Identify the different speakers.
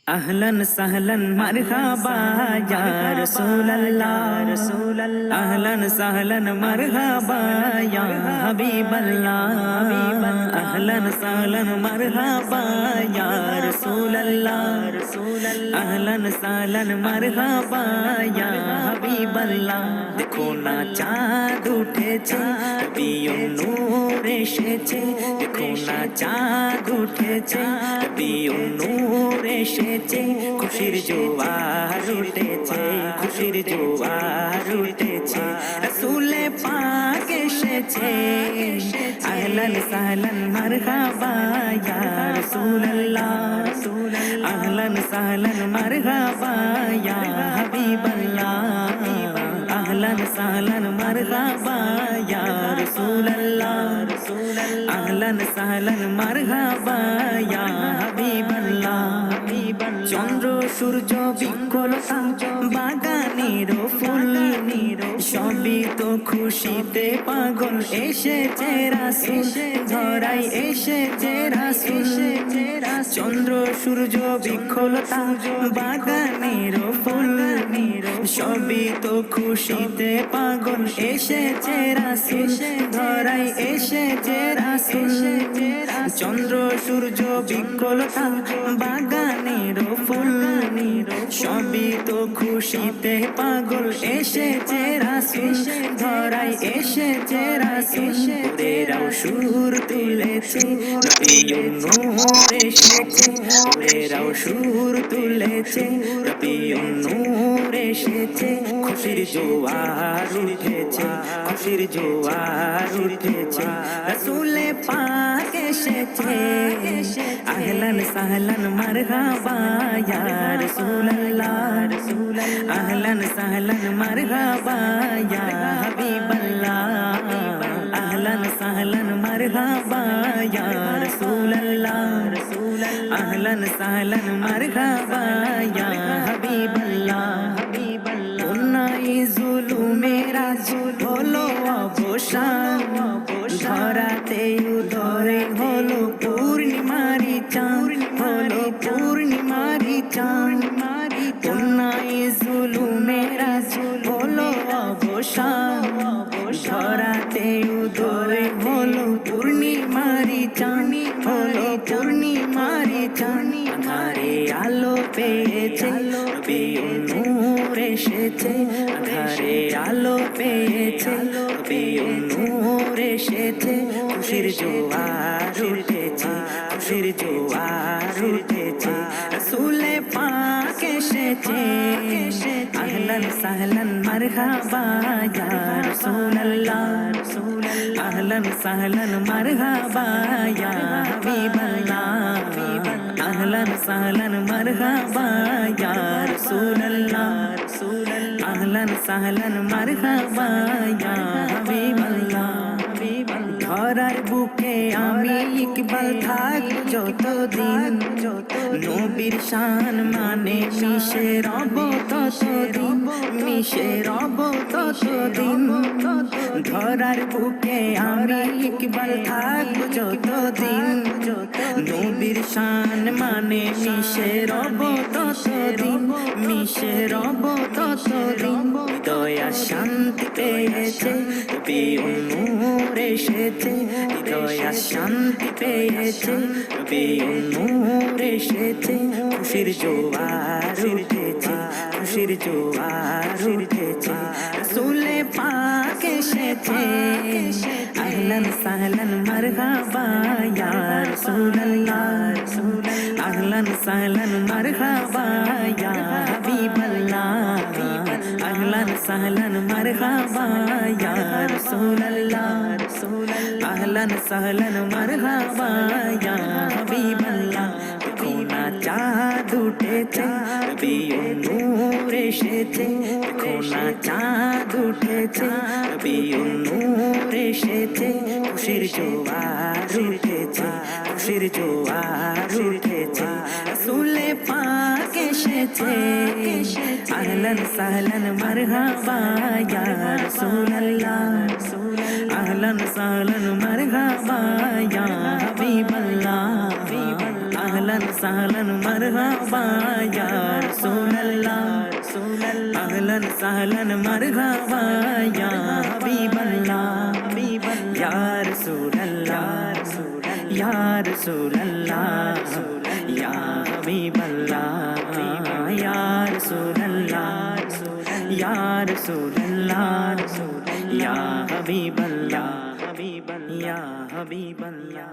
Speaker 1: अहलन सहलन मरहबा या रसूल अल्लाह अहलन सहलन मरहबा या हबीब अल्लाह अहलन सहलन मरहबा या रसूल अल्लाह अहलन सहलन मरहबा या हबीब अल्लाह देखो ना चाँद उठेছে নবীর নূর এসেছে দেখো না চাঁদ উঠেছে নবীর নূর এসেছে খুশির জোয়ার উঠেছে খুশির জোয়ার উঠেছে রাসূলে পাক এসেছে আহলান সাহলান মারহাবা ইয়া রাসূলুল্লাহ আহলান সাহলান মারহাবা ইয়া হাবিবাল্লাহ আহলান সাহলান মারহাবা ইয়া রাসূলুল্লাহ আহলান সাহলান মারহাবা ইয়া হাবিবাল্লাহ চন্দ্র সূর্য বিকলতা বাগানের ফুল সবই তো খুশিতে পাগল এসেছে রাসূল ধরাই এসেছে রাসূল চন্দ্র সূর্য বিকলতা বাগানের ফুল সবই তো খুশিতে পাগল এসেছে রাসূল ধরাই এসেছে রাসূল চন্দ্র সূর্য বিকলতা বাগানের ফুল সবই তো খুশিতে পাগল এসেছে রাসূল ধরাই এসেছে রাসূল ওরেরাও সুর তুলেছে নবীর নূর এসেছে ওরেরাও সুর তুলেছে নবীর নূর এসেছে খুশির জোয়ার উঠেছে খুশির জোয়ার উঠেছে রাসূলে পাক এসেছে আহলান সাহলান মারহাবা ইয়া রাসূলুল্লাহ আহলান সাহলান মারহাবা ইয়া হাবিবাল্লাহ আহলান সাহলান মারহাবা ইয়া রাসূলুল্লাহ আহলান সাহলান মারহাবা ইয়া হাবিবাল্লাহ অন্যায় জুলুমেরা হলো অবসান ধরাতে উদয় হলো পূর্ণিমারি চাঁদ হলো পূর্ণিমারি চাঁদ অন্যায় জুলুমেরা হলো অবসান ধরাতে উদয় হলো পূর্ণিমারি চাঁদ হলো পূর্ণিমারি চাঁদ আধারে আলো পেয়েছে নবীর নূর এসেছে আধারে আলো পেয়েছে নবীর নূর এসেছে খুশির জোয়ার উঠেছে খুশির জোয়ার উঠেছে রাসূলে পাক এসেছে আহলান সাহলান মারহাবা ইয়া রাসূলুল্লাহ আহলান সাহলান মারহাবা ইয়া হাবিবাল্লাহ আহলান সাহলান মারহাবা ইয়া রাসূলুল্লাহ আহলান সাহলান মারহাবা ইয়া হাবিবাল্লাহ ধরার বুকে আমি ইকবাল থাক যতদিন নবীর শান মানে মিশে রব ততদিন মিশে রব ততদিন ধরার বুকে আমি ইকবাল থাক যতদিন নবীর শান মানে মিশে রব ততদিন মিশে রব ততদিন দয়া শান্তি পেয়েছে নবীর নূর এসেছে দয়া শান্তি পেয়েছে নবীর নূর এসেছে খুশির জোয়ার উঠেছে খুশির জোয়ার উঠেছে রাসূলে পাক এসেছে আহলান সাহলান মারহাবা ইয়া রাসূলুল্লাহ আহলান সাহলান মারহাবা ইয়া হাবিবাল্লাহ আহলান সাহলান মারহাবা ইয়া রাসূলুল্লাহ আহলান সাহলান মারহাবা ইয়া হাবিবাল্লাহ দেখো না চাঁদ উঠেছে নবীর নূর এসেছে দেখো না চাঁদ উঠেছে নবীর নূর এসেছে খুশির জোয়ার উঠেছে খুশির জোয়ার উঠেছে রাসূলে পাক এসেছে আহলান সাহলান মারহাবা ইয়া রাসূলুল্লাহ আহলান সাহলান মারহাবা ইয়া হাবিবাল্লাহ अहलन सहलन मरहबा या रसूल अल्लाह अहलन सहलन मरहबा या हबीब अल्लाह या रसूल अल्लाह या रसूल अल्लाह या हबीब अल्लाह या रसूल अल्लाह या रसूल अल्लाह या हबीब अल्लाह या हबीब अल्लाह